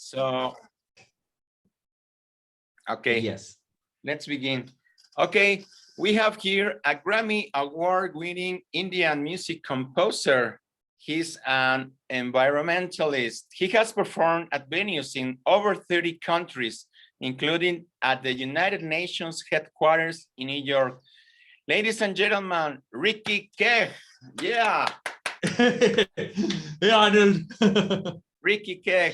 So, okay. Yes. Let's begin. Okay, we have here a Grammy Award-winning Indian music composer. He's an environmentalist. He has performed at venues in over 30 countries, including at the United Nations headquarters in New York. Ladies and gentlemen, Ricky Keh. Yeah. Hey, Arnold. Ricky Keh,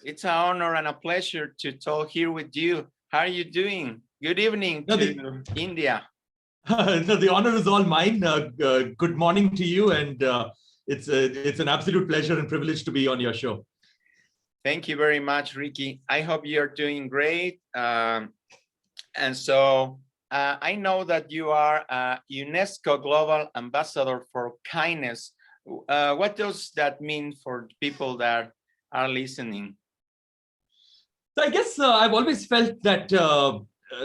it's an honor and a pleasure to talk here with you. How are you doing? Good evening to India. No, the honor is all mine. Good morning to you, and it's an absolute pleasure and privilege to be on your show. Thank you very much, Ricky. I hope you're doing great. And so I know that you are a UNESCO Global Ambassador for Kindness. What does that mean for people that are listening? So I guess I've always felt that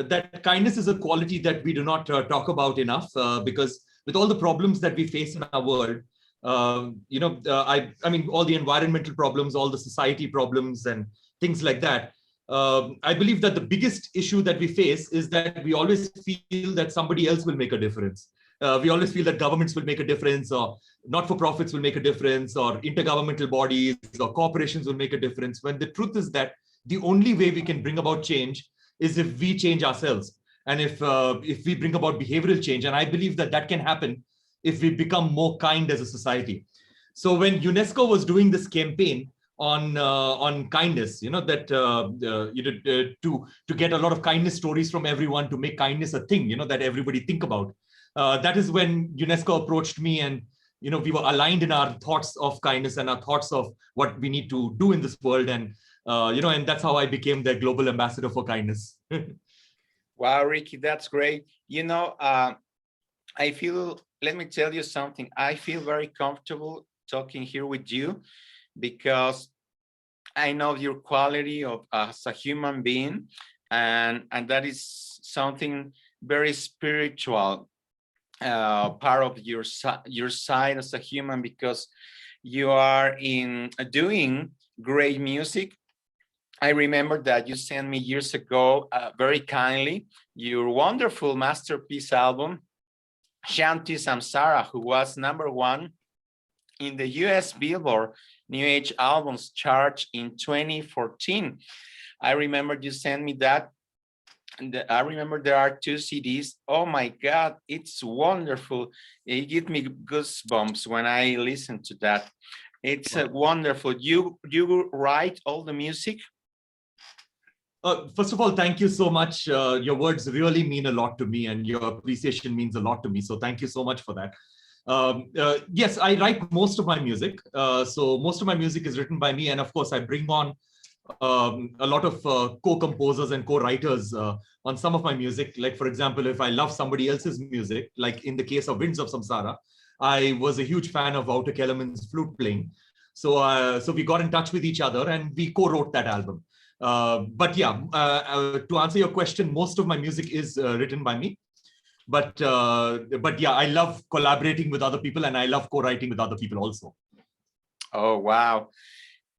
that kindness is a quality that we do not talk about enough because with all the problems that we face in our world, I mean, all the environmental problems, all the society problems and things like that. I believe that the biggest issue that we face is that we always feel that somebody else will make a difference. We always feel that governments will make a difference, or not-for-profits will make a difference, or intergovernmental bodies or corporations will make a difference, when the truth is that the only way we can bring about change is if we change ourselves, and if we bring about behavioral change. And I believe that that can happen if we become more kind as a society. So when UNESCO was doing this campaign on kindness, that to get a lot of kindness stories from everyone, to make kindness a thing, that everybody think about. That is when UNESCO approached me, and we were aligned in our thoughts of kindness and our thoughts of what we need to do in this world, and and that's how I became the global ambassador for kindness. Wow, Ricky, that's great. I feel, let me tell you something. I feel very comfortable talking here with you because I know your quality of as a human being, and that is something very spiritual, part of your side as a human, because you are doing great music. I remember that you sent me years ago, very kindly, your wonderful masterpiece album, Shanti Samsara, who was #1 in the US Billboard New Age Albums chart in 2014. I remember you sent me that. And I remember there are 2 CDs. Oh my God, it's wonderful. It gives me goosebumps when I listen to that. It's wonderful. You write all the music? First of all, thank you so much. Your words really mean a lot to me, and your appreciation means a lot to me. So thank you so much for that. Yes, I write most of my music. So most of my music is written by me. And of course, I bring on a lot of co-composers and co-writers on some of my music. Like, for example, if I love somebody else's music, like in the case of Winds of Samsara, I was a huge fan of Wouter Kellerman's flute playing. So we got in touch with each other and we co-wrote that album. But yeah, to answer your question, most of my music is written by me. But yeah, I love collaborating with other people, and I love co-writing with other people also. Oh, wow.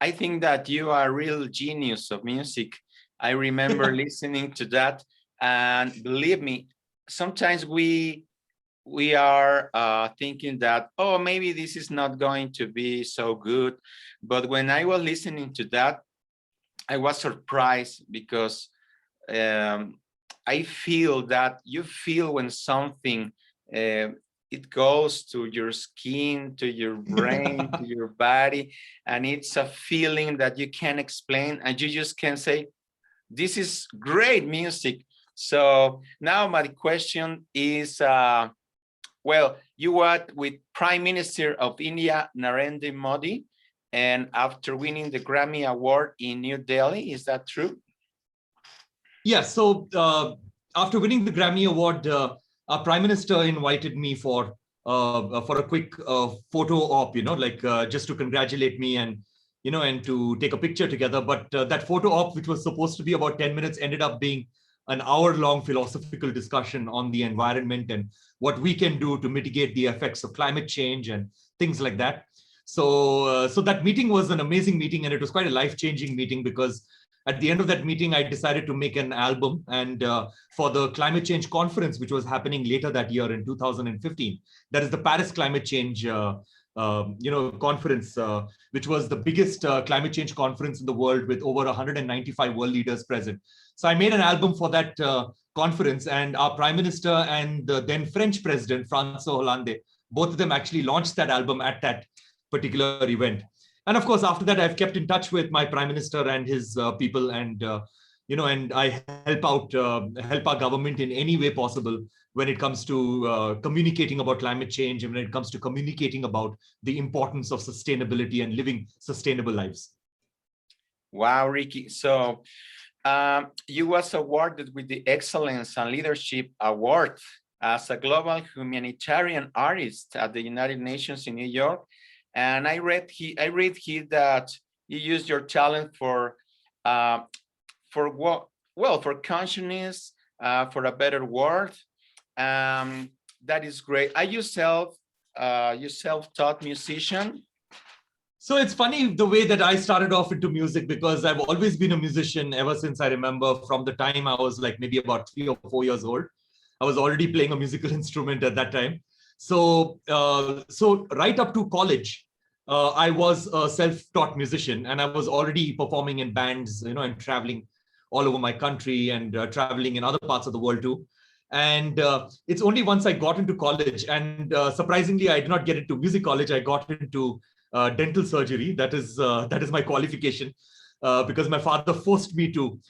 I think that you are a real genius of music. I remember listening to that, and believe me, sometimes we are thinking that, oh, maybe this is not going to be so good. But when I was listening to that, I was surprised because I feel that you feel when something it goes to your skin, to your brain, to your body, and it's a feeling that you can't explain, and you just can say, this is great music. So now my question is, well, you were with Prime Minister of India, Narendra Modi, and after winning the Grammy Award in New Delhi, is that true? Yeah, so after winning the Grammy Award, our Prime Minister invited me for a quick photo op, just to congratulate me and, and to take a picture together. But that photo op, which was supposed to be about 10 minutes, ended up being an hour-long philosophical discussion on the environment and what we can do to mitigate the effects of climate change and things like that. So that meeting was an amazing meeting, and it was quite a life-changing meeting, because at the end of that meeting, I decided to make an album. And for the climate change conference, which was happening later that year in 2015, that is the Paris Climate Change conference, which was the biggest climate change conference in the world, with over 195 world leaders present. So I made an album for that conference, and our Prime Minister and the then French President, François Hollande, both of them actually launched that album at that particular event. And of course, after that, I've kept in touch with my Prime Minister and his people, and and I help our government in any way possible when it comes to communicating about climate change, and when it comes to communicating about the importance of sustainability and living sustainable lives. Wow, Ricky. So you was awarded with the Excellence and Leadership Award as a global humanitarian artist at the United Nations in New York. And I read here that you used your talent for consciousness, for a better world. That is great. Are you self-taught musician? So it's funny the way that I started off into music, because I've always been a musician ever since I remember. From the time I was like maybe about 3 or 4 years old, I was already playing a musical instrument at that time. So right up to college, I was a self-taught musician, and I was already performing in bands, and traveling all over my country, and traveling in other parts of the world too. And it's only once I got into college, and surprisingly, I did not get into music college. I got into dental surgery. That is my qualification, because my father forced me to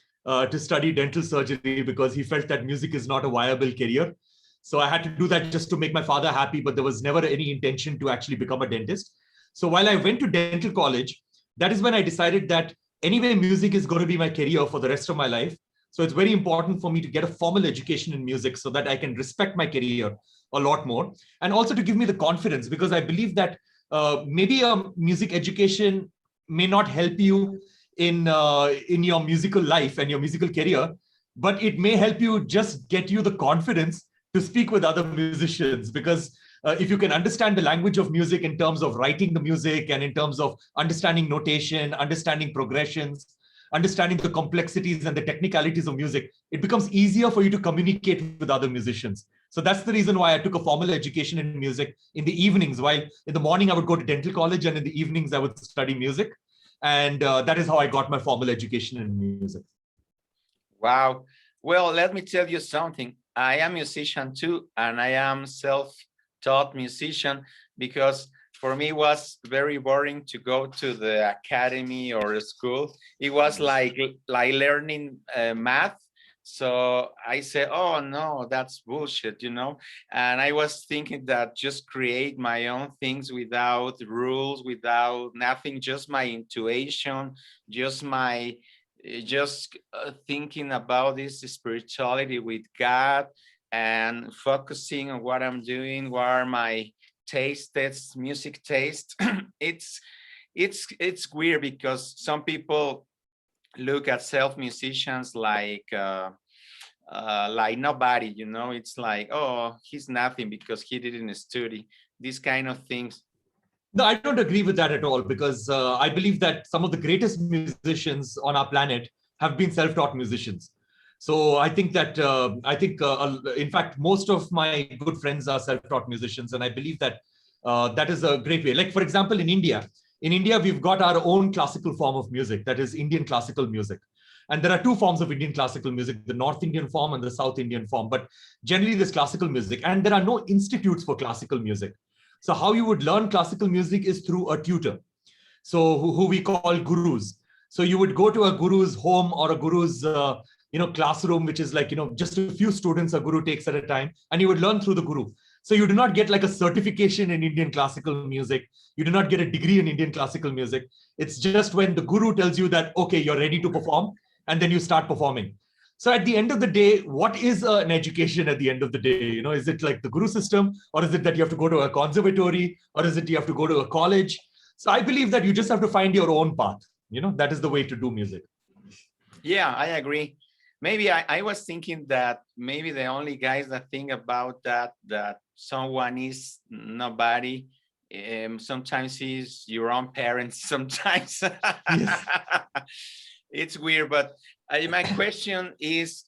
study dental surgery, because he felt that music is not a viable career. So I had to do that just to make my father happy, but there was never any intention to actually become a dentist. So while I went to dental college, that is when I decided that anyway, music is going to be my career for the rest of my life. So it's very important for me to get a formal education in music so that I can respect my career a lot more. And also to give me the confidence, because I believe that maybe a music education may not help you in your musical life and your musical career, but it may help you just get you the confidence to speak with other musicians. Because if you can understand the language of music in terms of writing the music, and in terms of understanding notation, understanding progressions, understanding the complexities and the technicalities of music, it becomes easier for you to communicate with other musicians. So that's the reason why I took a formal education in music in the evenings, while in the morning I would go to dental college, and in the evenings I would study music. And that is how I got my formal education in music. Wow. Well, let me tell you something. I am a musician too, and I am self-taught musician, because for me it was very boring to go to the academy or a school. It was like learning math. So I said, oh no, that's bullshit, And I was thinking that just create my own things without rules, without nothing, just my intuition, just thinking about this spirituality with God, and focusing on what I'm doing, what are my music taste. It's weird, because some people look at self-musicians like nobody, It's like, oh, he's nothing because he didn't study, these kind of things. No, I don't agree with that at all, because I believe that some of the greatest musicians on our planet have been self-taught musicians. So I think that, in fact, most of my good friends are self-taught musicians. And I believe that that is a great way. Like, for example, in India, we've got our own classical form of music, that is Indian classical music. And there are two forms of Indian classical music, the North Indian form and the South Indian form. But generally, there's classical music, and there are no institutes for classical music. So how you would learn classical music is through a tutor. So who we call gurus. So you would go to a guru's home, or a guru's classroom, which is like, just a few students a guru takes at a time, and you would learn through the guru. So you do not get like a certification in Indian classical music. You do not get a degree in Indian classical music. It's just when the guru tells you that, okay, you're ready to perform, and then you start performing. So at the end of the day, what is an education at the end of the day? Is it like the guru system, or is it that you have to go to a conservatory, or is it you have to go to a college? So I believe that you just have to find your own path. That is the way to do music. Yeah, I agree. Maybe I was thinking that maybe the only guys that think about that someone is nobody, sometimes it's your own parents, sometimes Yes. it's weird. But my question is,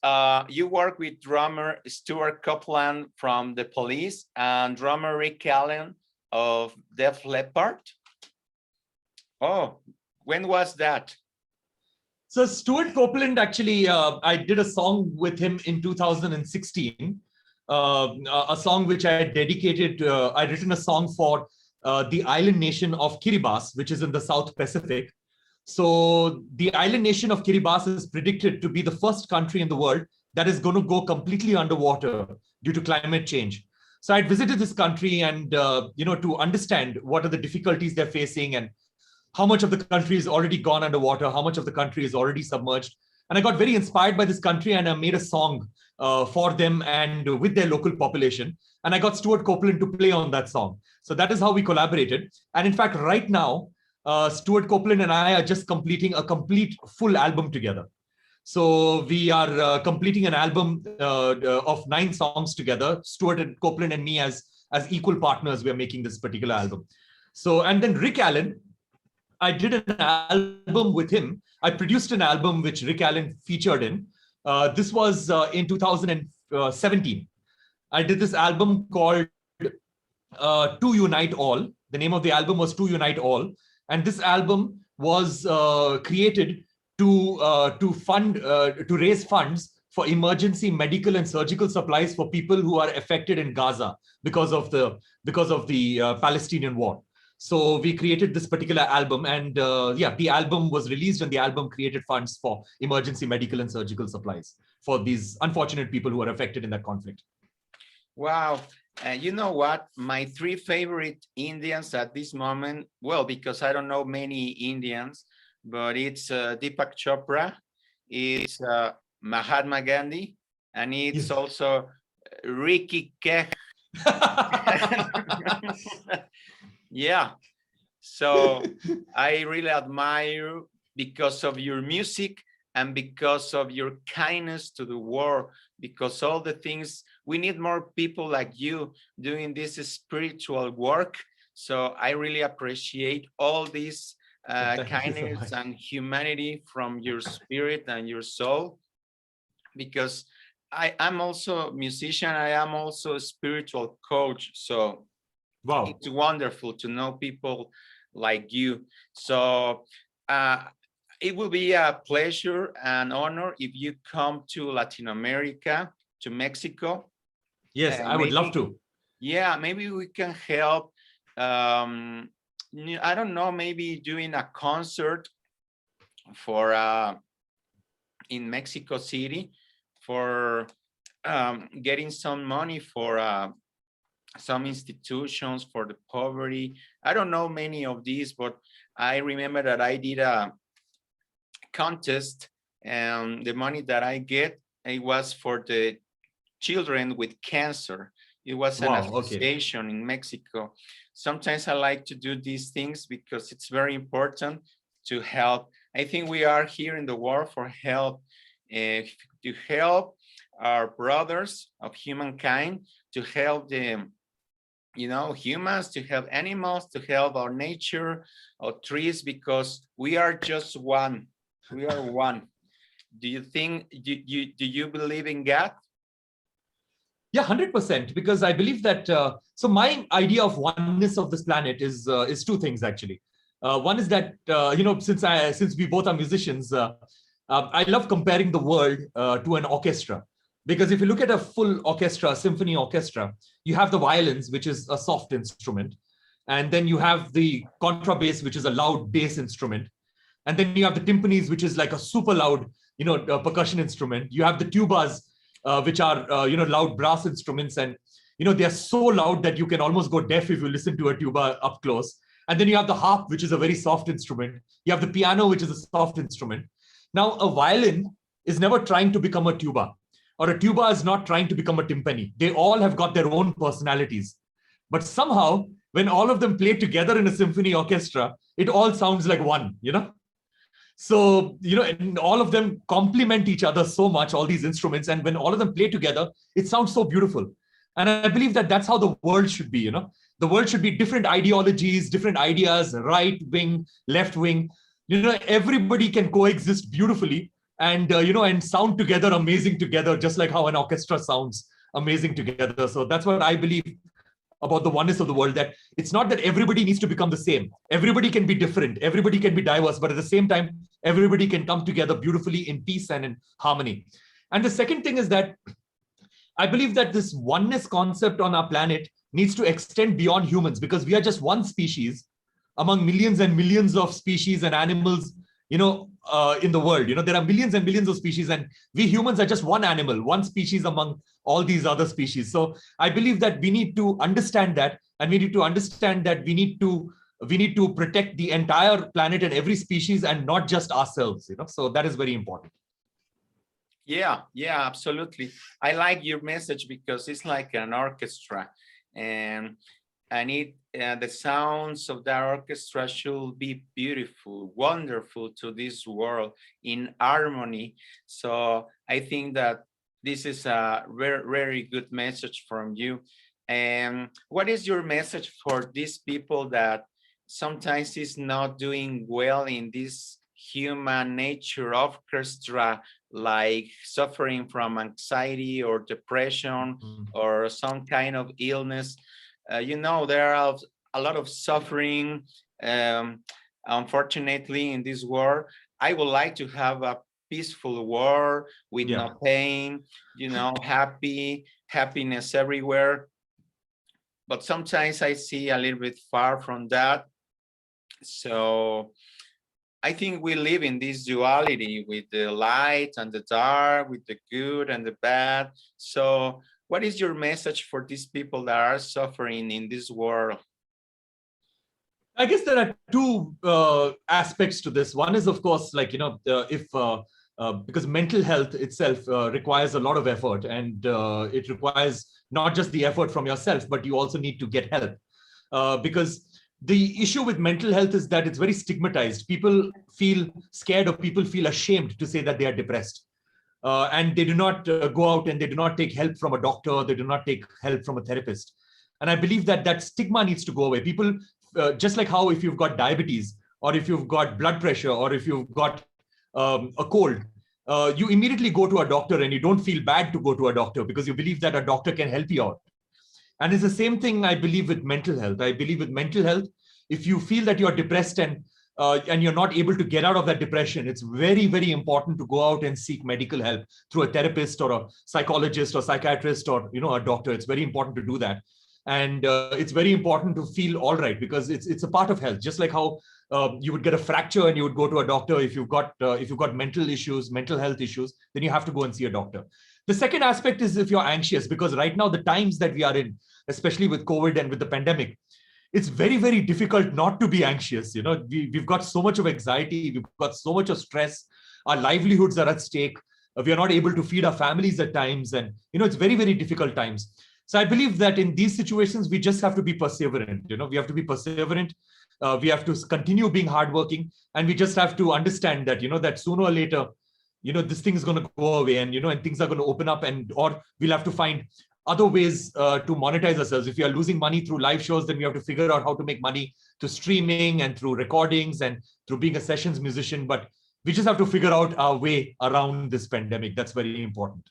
you work with drummer Stewart Copeland from The Police and drummer Rick Allen of Def Leppard. Oh, when was that? So Stewart Copeland, actually, I did a song with him in 2016, a song which I had dedicated. I'd written a song for the island nation of Kiribati, which is in the South Pacific. So the island nation of Kiribati is predicted to be the first country in the world that is going to go completely underwater due to climate change. So I'd visited this country and, to understand what are the difficulties they're facing and how much of the country is already gone underwater, how much of the country is already submerged. And I got very inspired by this country and I made a song for them and with their local population. And I got Stewart Copeland to play on that song. So that is how we collaborated. And in fact, right now, Stewart Copeland and I are just completing a complete full album together. So we are completing an album of 9 songs together. Stewart and Copeland and me as equal partners, we are making this particular album. So, and then Rick Allen, I did an album with him. I produced an album which Rick Allen featured in. This was in 2017. I did this album called To Unite All. The name of the album was To Unite All. And this album was created to raise funds for emergency medical and surgical supplies for people who are affected in Gaza because of the Palestinian war. So we created this particular album, and the album was released, and the album created funds for emergency medical and surgical supplies for these unfortunate people who are affected in that conflict. Wow. You know what? My 3 favorite Indians at this moment, well, because I don't know many Indians, but it's Deepak Chopra, it's Mahatma Gandhi, and it's also Ricky Keh. Yeah. So I really admire you because of your music and because of your kindness to the world, because all the things, we need more people like you doing this spiritual work. So I really appreciate all this kindness and humanity from your spirit and your soul, because I'm also a musician. I am also a spiritual coach. So wow, it's wonderful to know people like you. So it will be a pleasure and honor if you come to Latin America, to Mexico. Yes, I would love to. Yeah, maybe we can help. I don't know, maybe doing a concert for in Mexico City for getting some money for some institutions for the poverty. I don't know many of these, but I remember that I did a contest, and the money that I get, it was for the children with cancer. It was an association in Mexico. Sometimes I like to do these things because it's very important to help. I think we are here in the world for help, to help our brothers of humankind, to help them, humans, to help animals, to help our nature, our trees, because we are just one. We are one. Do you think, do you believe in God? Yeah, 100%, because I believe that, so my idea of oneness of this planet is 2 things actually. One is that, since we both are musicians, I love comparing the world to an orchestra. Because if you look at a full orchestra, symphony orchestra, you have the violins, which is a soft instrument. And then you have the contrabass, which is a loud bass instrument. And then you have the timpanis, which is like a super loud, percussion instrument. You have the tubas, which are, loud brass instruments. And, they are so loud that you can almost go deaf if you listen to a tuba up close. And then you have the harp, which is a very soft instrument. You have the piano, which is a soft instrument. Now, a violin is never trying to become a tuba, or a tuba is not trying to become a timpani. They all have got their own personalities. But somehow, when all of them play together in a symphony orchestra, it all sounds like one, So, and all of them complement each other so much, all these instruments. And when all of them play together, it sounds so beautiful. And I believe that that's how the world should be, the world should be different ideologies, different ideas, right wing, left wing. Everybody can coexist beautifully and, and sound together amazing together, just like how an orchestra sounds amazing together. So that's what I believe about the oneness of the world, that it's not that everybody needs to become the same. Everybody can be different. Everybody can be diverse, but at the same time, everybody can come together beautifully in peace and in harmony. And the second thing is that I believe that this oneness concept on our planet needs to extend beyond humans, because we are just one species among millions and millions of species and animals, in the world. There are millions and millions of species, and we humans are just one animal, one species among all these other species. So I believe that we need to understand that, and we need to understand that we need to protect the entire planet and every species, and not just ourselves. So that is very important. Yeah, absolutely. I like your message because it's like an orchestra, and the sounds of that orchestra should be beautiful, wonderful to this world, in harmony. So I think that this is a very, very good message from you. And what is your message for these people that sometimes is not doing well in this human nature orchestra, like suffering from anxiety or depression or some kind of illness? There are a lot of suffering, unfortunately, in this world. I would like to have a peaceful world with no pain, happiness everywhere. But sometimes I see a little bit far from that. So I think we live in this duality with the light and the dark, with the good and the bad. So what is your message for these people that are suffering in this world? I guess there are two aspects to this. One is, of course, because mental health itself requires a lot of effort, and it requires not just the effort from yourself, but you also need to get help. Because the issue with mental health is that it's very stigmatized. People feel scared, or people feel ashamed to say that they are depressed. And they do not go out and they do not take help from a doctor. They do not take help from a therapist. And I believe that that stigma needs to go away. People, just like how if you've got diabetes, or if you've got blood pressure, or if you've got a cold, you immediately go to a doctor, and you don't feel bad to go to a doctor because you believe that a doctor can help you out. And it's the same thing I believe with mental health. I believe with mental health, if you feel that you're depressed and you're not able to get out of that depression, it's very, very important to go out and seek medical help through a therapist or a psychologist or psychiatrist or a doctor. It's very important to do that. And it's very important to feel all right, because it's a part of health. Just like how you would get a fracture and you would go to a doctor. If you've got mental issues, mental health issues, then you have to go and see a doctor. The second aspect is if you're anxious, because right now the times that we are in, especially with COVID and with the pandemic, it's very, very difficult not to be anxious. We've got so much of anxiety. We've got so much of stress. Our livelihoods are at stake. We are not able to feed our families at times. And, it's very, very difficult times. So I believe that in these situations, we just have to be perseverant. We have to be perseverant. We have to continue being hardworking. And we just have to understand that, that sooner or later, this thing is going to go away, and, and things are going to open up, or we'll have to find other ways to monetize ourselves. If you are losing money through live shows, then we have to figure out how to make money through streaming and through recordings and through being a sessions musician. But we just have to figure out our way around this pandemic. That's very important.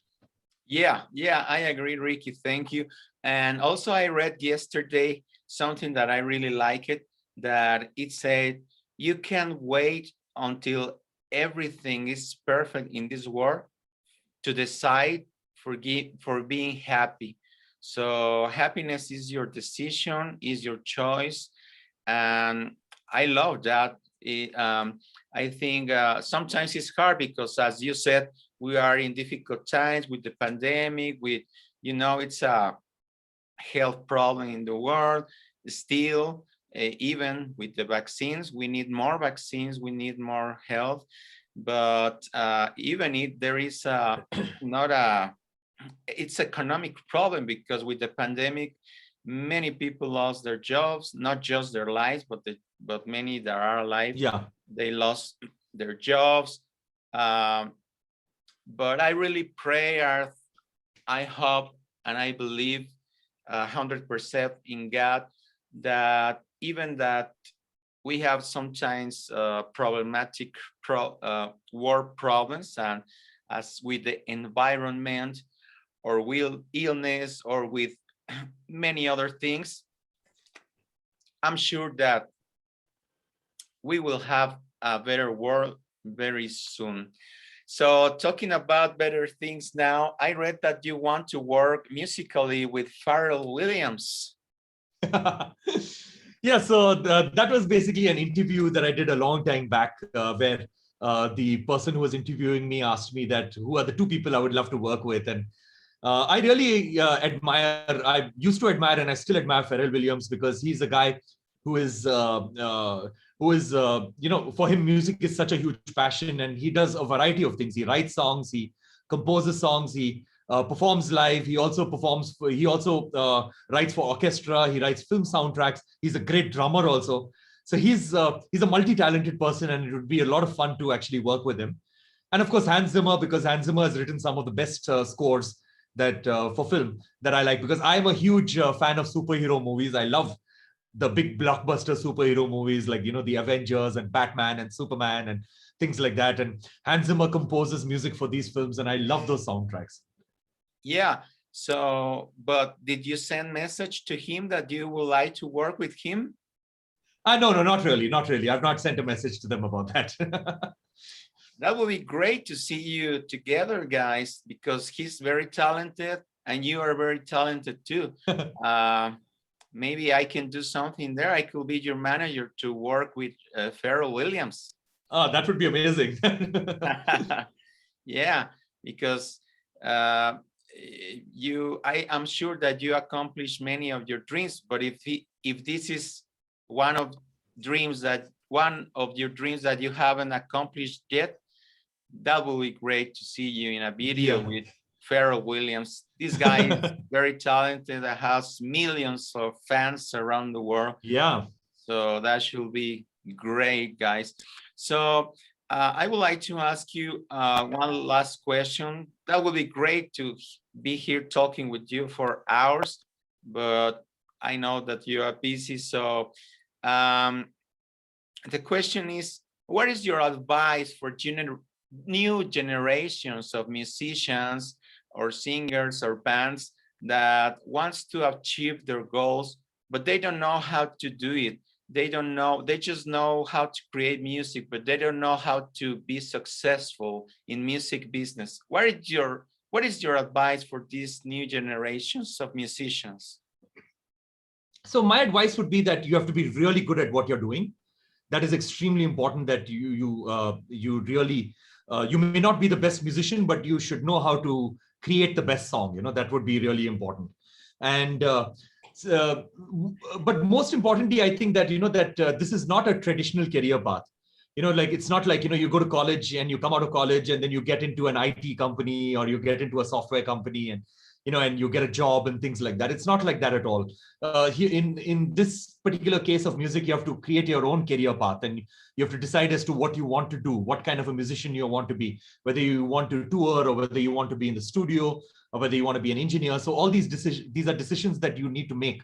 Yeah, I agree, Ricky. Thank you. And also I read yesterday something that I really like it, that it said, you can wait until everything is perfect in this world to decide for being happy. So happiness is your decision, is your choice. And I love that. I think sometimes it's hard because, as you said, we are in difficult times with the pandemic, with, it's a health problem in the world still. Even with the vaccines, we need more vaccines, we need more health. But even if there is it's economic problem, because with the pandemic, many people lost their jobs, not just their lives, but many that are alive, they lost their jobs. But I really pray, I hope, and I believe 100% in God, that even that we have sometimes problematic work problems, and as with the environment or with illness or with many other things, I'm sure that we will have a better world very soon. So talking about better things now, I read that you want to work musically with Pharrell Williams. Yeah, so that was basically an interview that I did a long time back, where the person who was interviewing me asked me that who are the two people I would love to work with. And I really I used to admire and I still admire Pharrell Williams, because he's a guy who is, for him, music is such a huge passion, and he does a variety of things. He writes songs, he composes songs, he performs live. He also writes for orchestra. He writes film soundtracks. He's a great drummer also. So he's a multi-talented person, and it would be a lot of fun to actually work with him. And of course, Hans Zimmer, because Hans Zimmer has written some of the best scores that for film that I like, because I'm a huge fan of superhero movies. I love the big blockbuster superhero movies like, the Avengers and Batman and Superman and things like that. And Hans Zimmer composes music for these films, and I love those soundtracks. Yeah. So, but did you send message to him that you would like to work with him? No, not really. Not really. I've not sent a message to them about that. That would be great to see you together, guys, because he's very talented and you are very talented too. Maybe I can do something there. I could be your manager to work with Pharrell Williams. Oh, that would be amazing. Yeah, because I'm sure that you accomplished many of your dreams, but if this is one of your dreams that you haven't accomplished yet, that will be great to see you in a video with Pharrell Williams. This guy is very talented and has millions of fans around the world. Yeah. So that should be great, guys. So I would like to ask you one last question. That would be great to be here talking with you for hours, but I know that you are busy. So the question is, what is your advice for new generations of musicians or singers or bands that wants to achieve their goals, but they don't know how to do it? They just know how to create music, but they don't know how to be successful in music business. What is your advice for these new generations of musicians? So my advice would be that you have to be really good at what you're doing. That is extremely important, that you really, you may not be the best musician, but you should know how to create the best song. That would be really important. And but most importantly, I think that this is not a traditional career path. Like, it's not like you go to college and you come out of college and then you get into an IT company or you get into a software company and and you get a job and things like that. It's not like that at all. Here in this particular case of music, you have to create your own career path, and you have to decide as to what you want to do, what kind of a musician you want to be, whether you want to tour or whether you want to be in the studio or whether you want to be an engineer. So all these are decisions that you need to make.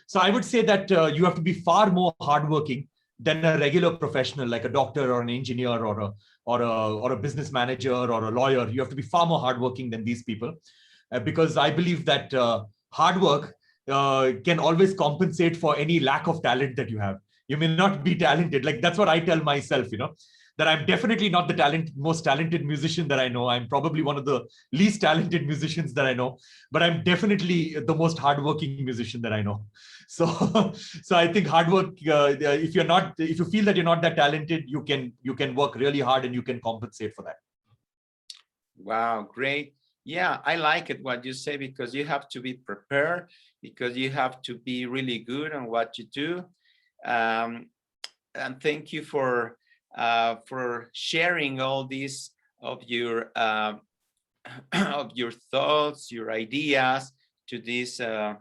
So I would say that you have to be far more hardworking than a regular professional, like a doctor or an engineer or a business manager or a lawyer. You have to be far more hardworking than these people. Because I believe that hard work can always compensate for any lack of talent that you have. You may not be talented. Like, that's what I tell myself, that I'm definitely not the most talented musician that I know. I'm probably one of the least talented musicians that I know, but I'm definitely the most hardworking musician that I know. So I think hard work, if you feel that you're not that talented, you can work really hard and you can compensate for that. Wow, great. Yeah, I like it what you say, because you have to be prepared, because you have to be really good on what you do. And thank you for sharing all these of your thoughts, your ideas to this to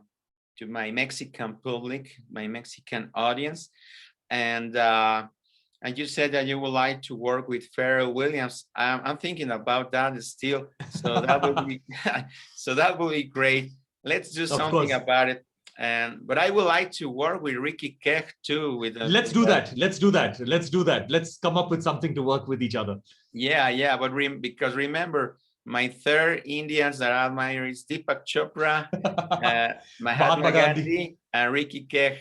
my Mexican public, my Mexican audience. And you said that you would like to work with Pharrell Williams. I'm thinking about that still. So that would be so that would be great. Let's do something about it. but I would like to work with Ricky Kech too. Let's do that. Let's do that. Let's do that. Let's come up with something to work with each other. Yeah. But because remember, my third Indians that I admire is Deepak Chopra, Mahatma Gandhi, and Ricky Kech.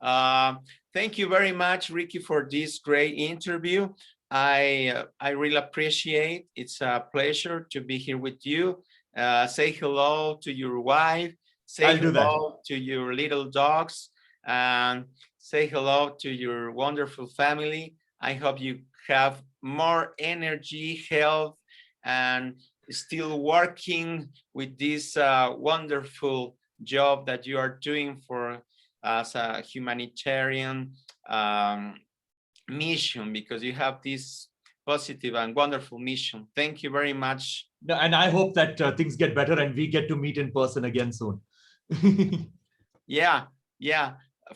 So, thank you very much, Ricky, for this great interview. I really appreciate. It's a pleasure to be here with you. Say hello to your wife. Say hello to your little dogs, and say hello to your wonderful family. I hope you have more energy, health, and still working with this wonderful job that you are doing for as a humanitarian mission, because you have this positive and wonderful mission. Thank you very much. And I hope that things get better and we get to meet in person again soon. Yeah,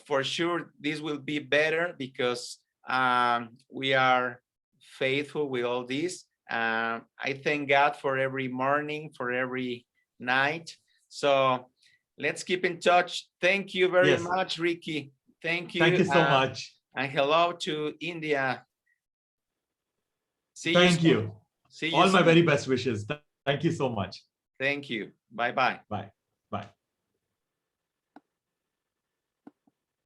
for sure. This will be better because we are faithful with all this. I thank God for every morning, for every night. So let's keep in touch. Thank you very much, Ricky. Thank you. Thank you so much. And hello to India. See you. Thank you. See you. All my very best wishes. Thank you so much. Thank you. Bye-bye. Bye. Bye.